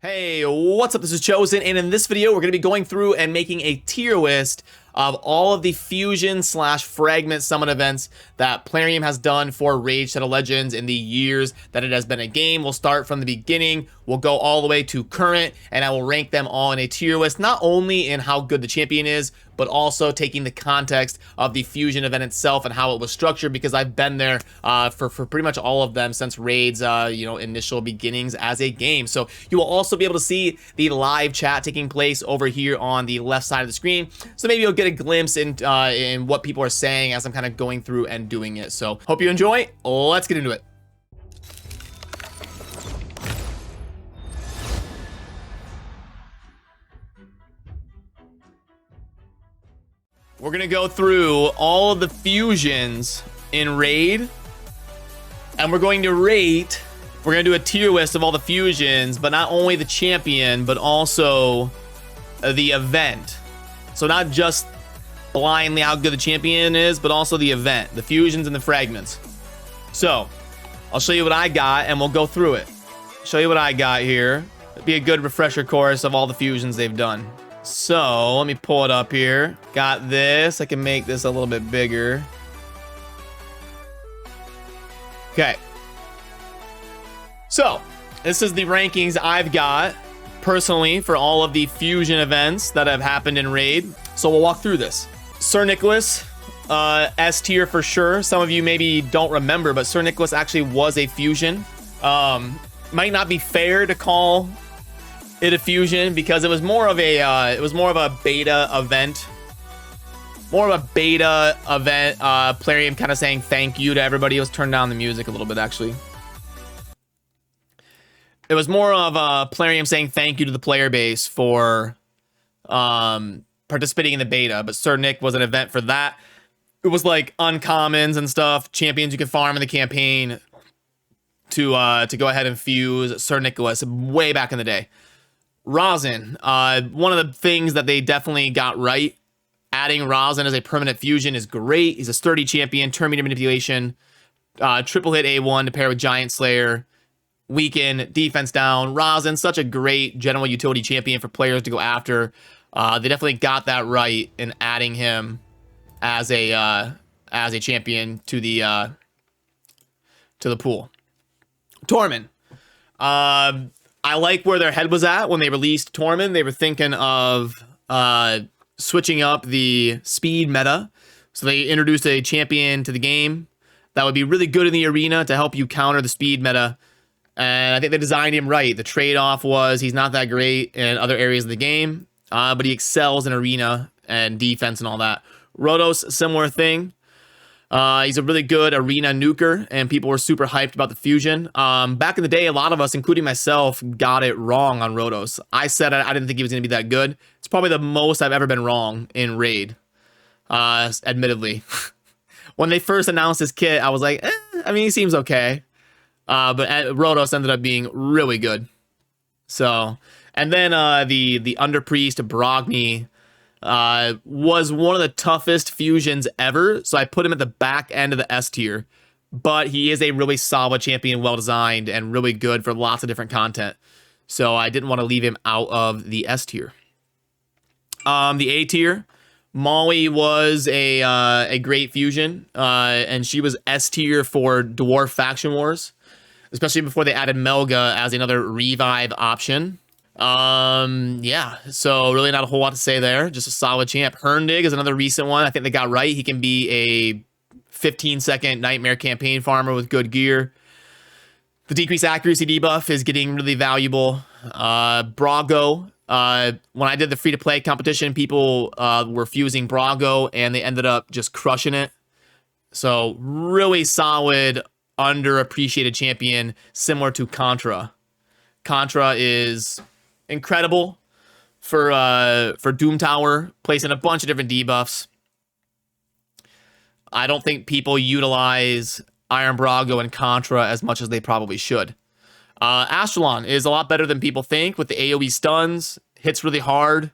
Hey, what's up? This is Chosen, and in this video, we're going to be going through and making a tier list of all of the fusion / fragment summon events that Plarium has done for Raid Shadow Legends in the years that it has been a game. We'll start from the beginning, we'll go all the way to current, and I will rank them all in a tier list, not only in how good the champion is, but also taking the context of the fusion event itself and how it was structured, because I've been there for pretty much all of them since Raid's initial beginnings as a game. So you will also be able to see the live chat taking place over here on the left side of the screen. So maybe you'll get a glimpse in what people are saying as I'm kind of going through and doing it. So hope you enjoy. Let's get into it. We're gonna go through all of the fusions in Raid, and we're going to rate. We're gonna do a tier list of all the fusions, but not only the champion, but also the event. So not just blindly how good the champion is, but also the event, the fusions and the fragments. So I'll show you what I got, and we'll go through it. Show you what I got here. It'll be a good refresher course of all the fusions they've done. So let me pull it up here. Got this. I can make this a little bit bigger. Okay. So this is the rankings I've got personally for all of the fusion events that have happened in Raid. So we'll walk through this. Sir Nicholas, S tier for sure. Some of you maybe don't remember, but Sir Nicholas actually was a fusion. Might not be fair to call it a fusion because it was more of a beta event. Plarium kind of saying thank you to everybody. Let's turn down the music a little bit, actually. It was more of Plarium saying thank you to the player base for participating in the beta, but Sir Nick was an event for that. It was like uncommons and stuff, champions you could farm in the campaign to go ahead and fuse Sir Nicholas way back in the day. Rosin, one of the things that they definitely got right, adding Rosin as a permanent fusion is great. He's a sturdy champion, Terminator manipulation, triple hit A1 to pair with Giant Slayer, weaken, defense down. Rosin, such a great general utility champion for players to go after. They definitely got that right in adding him as a champion to the pool. Tormund. I like where their head was at when they released Tormund. They were thinking of switching up the speed meta. So they introduced a champion to the game that would be really good in the arena to help you counter the speed meta. And I think they designed him right. The trade-off was he's not that great in other areas of the game, but he excels in arena and defense and all that. Rotos, similar thing. He's a really good arena nuker, and people were super hyped about the fusion. Back in the day, a lot of us, including myself, got it wrong on Rotos. I said I didn't think he was going to be that good. It's probably the most I've ever been wrong in Raid, admittedly. When they first announced his kit, I was like, I mean, he seems okay. But Rotos ended up being really good. So, and then the Underpriest Brogni was one of the toughest fusions ever, so I put him at the back end of the S tier, but he is a really solid champion, well designed and really good for lots of different content, so I didn't want to leave him out of the S tier. The A tier, Molly was a great fusion, and she was S tier for Dwarf Faction Wars, especially before they added Melga as another revive option. Yeah, so really not a whole lot to say there. Just a solid champ. Herndig is another recent one I think they got right. He can be a 15-second nightmare campaign farmer with good gear. The decreased accuracy debuff is getting really valuable. Brago, when I did the free-to-play competition, people were fusing Brago, and they ended up just crushing it. So really solid, underappreciated champion, similar to Contra. Contra is incredible for Doom Tower, placing a bunch of different debuffs. I don't think people utilize Iron Brago and Contra as much as they probably should. Astralon is a lot better than people think with the AoE stuns, hits really hard,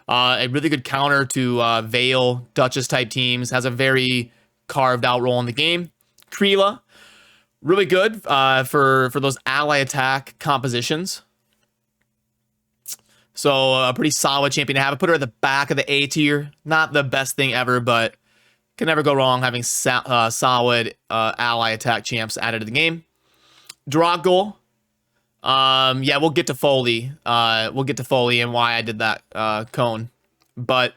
a really good counter to Veil, Duchess type teams, has a very carved out role in the game. Kreela, really good for those ally attack compositions. So a pretty solid champion to have. I put her at the back of the A tier. Not the best thing ever, but can never go wrong having solid ally attack champs added to the game. Droggle. Yeah, we'll get to Foley. We'll get to Foley and why I did that cone. But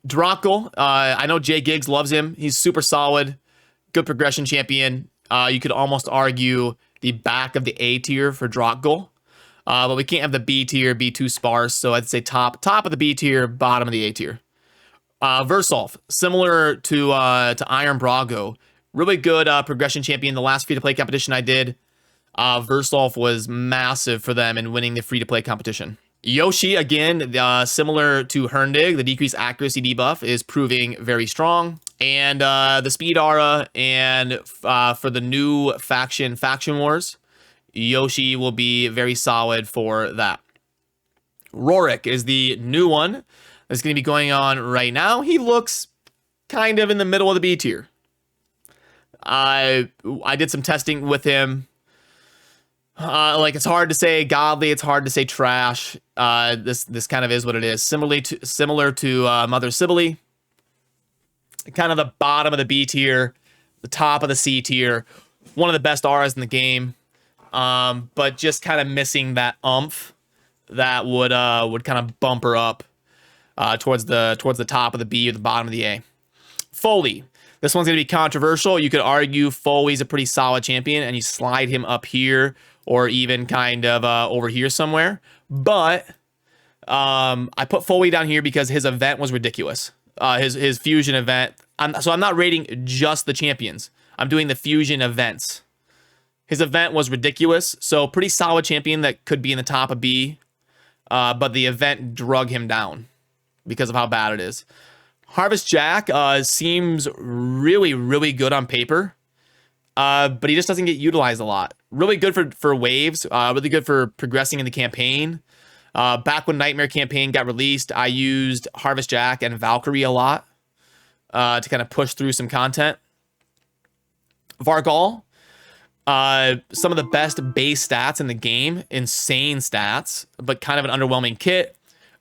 Droggle, I know Jay Giggs loves him. He's super solid. Good progression champion. You could almost argue the back of the A tier for Droggle. But we can't have the B tier be too sparse. So I'd say top of the B tier, bottom of the A tier. Versolf, similar to Iron Brago. Really good progression champion. The last free-to-play competition I did, Versolf was massive for them in winning the free-to-play competition. Yoshi, again, similar to Herndig, the decreased accuracy debuff is proving very strong. And the Speed Aura, and for the new Faction Wars, Yoshi will be very solid for that. Rorik is the new one that's going to be going on right now. He looks kind of in the middle of the B tier. I did some testing with him. Like, it's hard to say godly, it's hard to say trash. This kind of is what it is. Similar to Mother Sibylle. Kind of the bottom of the B tier, the top of the C tier. One of the best auras in the game. But just kind of missing that umph that would kind of bump her up towards the top of the B or the bottom of the A. Foley. This one's going to be controversial. You could argue Foley's a pretty solid champion, and you slide him up here or even kind of over here somewhere. But I put Foley down here because his event was ridiculous. His fusion event. So I'm not rating just the champions. I'm doing the fusion events. His event was ridiculous. So pretty solid champion that could be in the top of B. But the event drug him down because of how bad it is. Harvest Jack seems really, really good on paper. But he just doesn't get utilized a lot. Really good for waves. Really good for progressing in the campaign. Back when Nightmare campaign got released, I used Harvest Jack and Valkyrie a lot to kind of push through some content. Vargal. Some of the best base stats in the game. Insane stats, but kind of an underwhelming kit.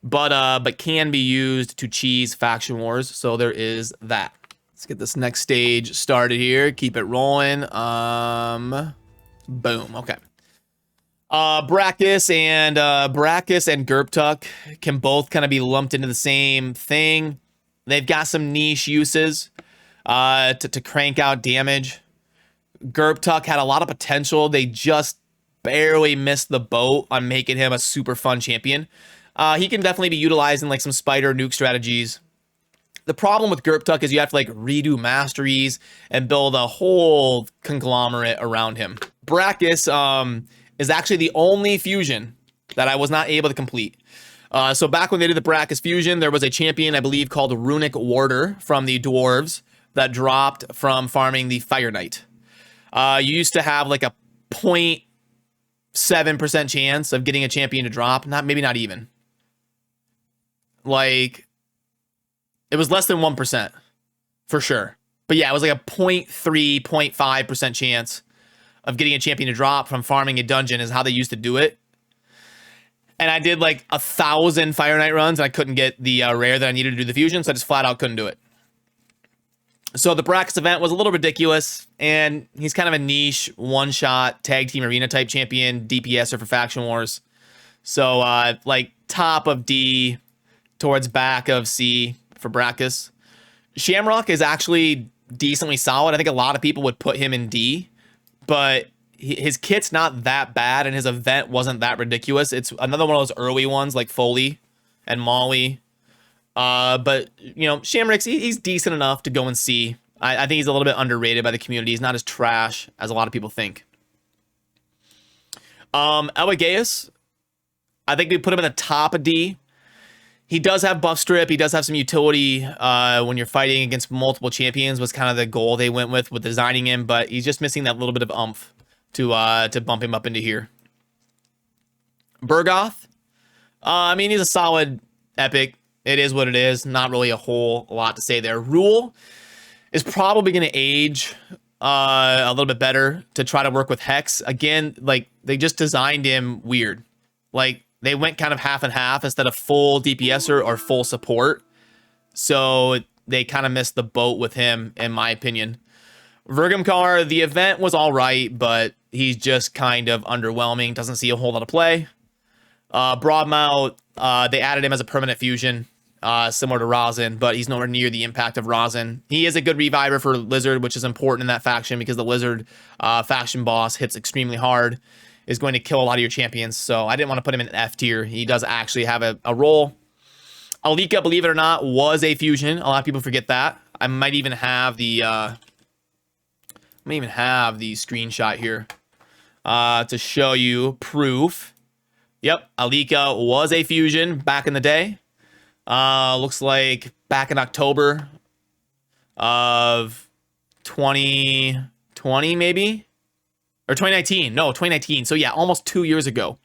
But can be used to cheese Faction Wars. So there is that. Let's get this next stage started here. Keep it rolling. Boom. Okay. Brachus and Gerptuk can both kind of be lumped into the same thing. They've got some niche uses to crank out damage. Gerptuk had a lot of potential. They just barely missed the boat on making him a super fun champion. He can definitely be utilized in like some spider nuke strategies. The problem with Gerptuk is you have to like redo masteries and build a whole conglomerate around him. Brachus is actually the only fusion that I was not able to complete. So back when they did the Brachus fusion, there was a champion, I believe, called Runic Warder from the Dwarves that dropped from farming the Fire Knight. You used to have like a 0.7% chance of getting a champion to drop. Maybe not even. Like, it was less than 1% for sure. But yeah, it was like a 0.3, 0.5% chance of getting a champion to drop from farming a dungeon is how they used to do it. And I did like 1,000 Fire Knight runs and I couldn't get the rare that I needed to do the fusion. So I just flat out couldn't do it. So the Brachus event was a little ridiculous. And he's kind of a niche one-shot tag team arena type champion, DPSer for Faction Wars. So like top of D towards back of C for Brachus. Shamrock is actually decently solid. I think a lot of people would put him in D, but his kit's not that bad and his event wasn't that ridiculous. It's another one of those early ones like Foley and Molly. But, you know, Shamrock's, he's decent enough to go and see. I think he's a little bit underrated by the community. He's not as trash as a lot of people think. Elgato, I think we put him in the top of D. He does have buff strip. He does have some utility when you're fighting against multiple champions was kind of the goal they went with designing him, but he's just missing that little bit of oomph to bump him up into here. Burgoth, I mean, he's a solid epic. It is what it is. Not really a whole lot to say there. Rule is probably going to age a little bit better to try to work with Hex. Again, like, they just designed him weird. Like, they went kind of half and half instead of full DPSer or full support. So they kind of missed the boat with him, in my opinion. Vergamkar, the event was all right, but he's just kind of underwhelming. Doesn't see a whole lot of play. Broadmouth, they added him as a permanent fusion, similar to Rosin, but he's nowhere near the impact of Rosin. He is a good reviver for Lizard, which is important in that faction because the Lizard faction boss hits extremely hard, is going to kill a lot of your champions. So I didn't want to put him in F tier. He does actually have a role. Alika, believe it or not, was a fusion. A lot of people forget that. I might even have the screenshot here to show you proof. Yep, Alika was a fusion back in the day. Looks like back in October of 2020, maybe? Or 2019. No, 2019. So yeah, almost 2 years ago.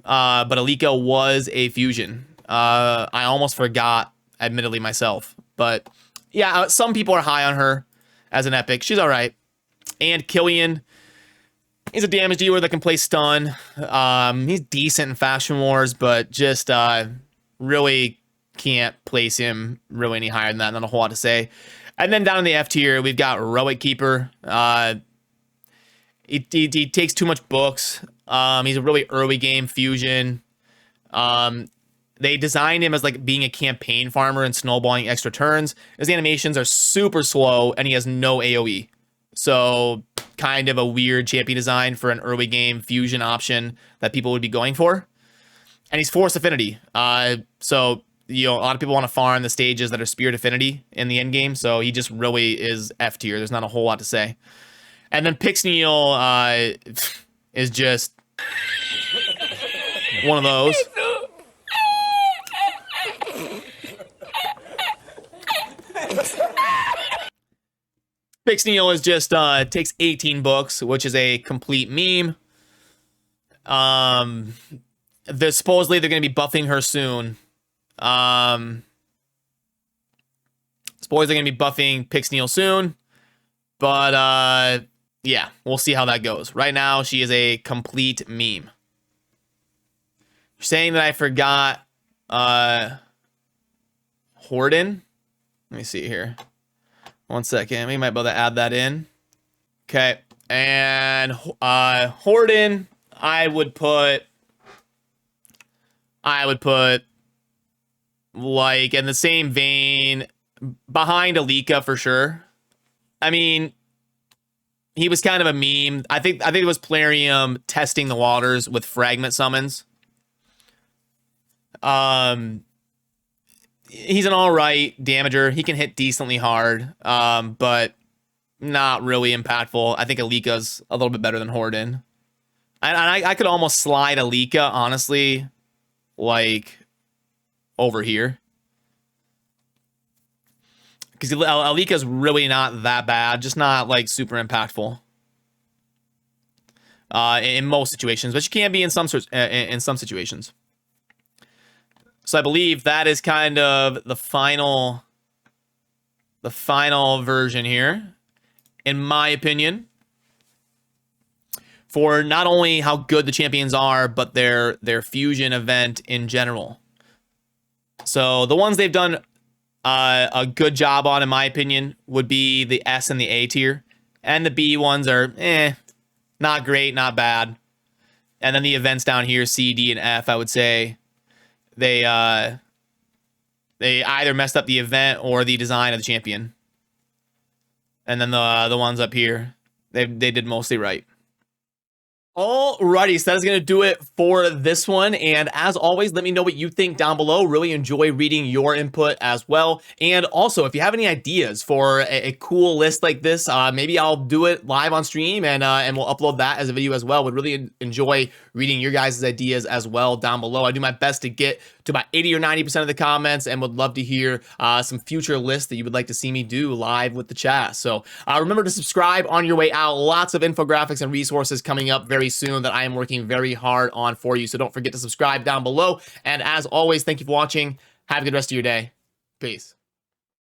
But Alika was a fusion. I almost forgot, admittedly, myself. But yeah, some people are high on her as an epic. She's all right. And Killian, he's a damage dealer that can play stun. He's decent in Faction Wars, but just really can't place him really any higher than that. Not a whole lot to say. And then down in the F tier, we've got Relic Keeper. He takes too much books. He's a really early game fusion. They designed him as like being a campaign farmer and snowballing extra turns. His animations are super slow, and he has no AoE. So kind of a weird champion design for an early game fusion option that people would be going for. And he's Force Affinity. So, you know, a lot of people want to farm the stages that are Spirit Affinity in the end game. So he just really is F tier. There's not a whole lot to say. And then Pixneal is just one of those. Pixneal is just takes 18 books, which is a complete meme. Supposedly they're going to be buffing her soon. Supposedly they're going to be buffing Pixneal soon, but yeah, we'll see how that goes. Right now, she is a complete meme. You're saying that I forgot Horden. Let me see here. 1 second. We might be able to add that in. Okay. And Horden, I would put like in the same vein behind Alika for sure. I mean, he was kind of a meme. I think it was Plarium testing the waters with fragment summons. He's an all right damager. He can hit decently hard, but not really impactful. I think Alika's a little bit better than Horden. And I could almost slide Alika, honestly, like over here. Because Alika's really not that bad, just not like super impactful in most situations, but she can be in some situations. So I believe that is kind of the final version here, in my opinion, for not only how good the champions are, but their fusion event in general. So the ones they've done a good job on, in my opinion, would be the S and the A tier, and the B ones are not great, not bad. And then the events down here, C, D, and F, I would say they either messed up the event or the design of the champion. And then the ones up here, they did mostly right. Alrighty, so that is going to do it for this one. And as always, let me know what you think down below. Really enjoy reading your input as well. And also, if you have any ideas for a cool list like this, maybe I'll do it live on stream and we'll upload that as a video as well. Would really enjoy reading your guys' ideas as well down below. I do my best to get to about 80 or 90% of the comments and would love to hear some future lists that you would like to see me do live with the chat. So remember to subscribe on your way out. Lots of infographics and resources coming up very soon that I am working very hard on for you. So don't forget to subscribe down below. And as always, thank you for watching. Have a good rest of your day. Peace.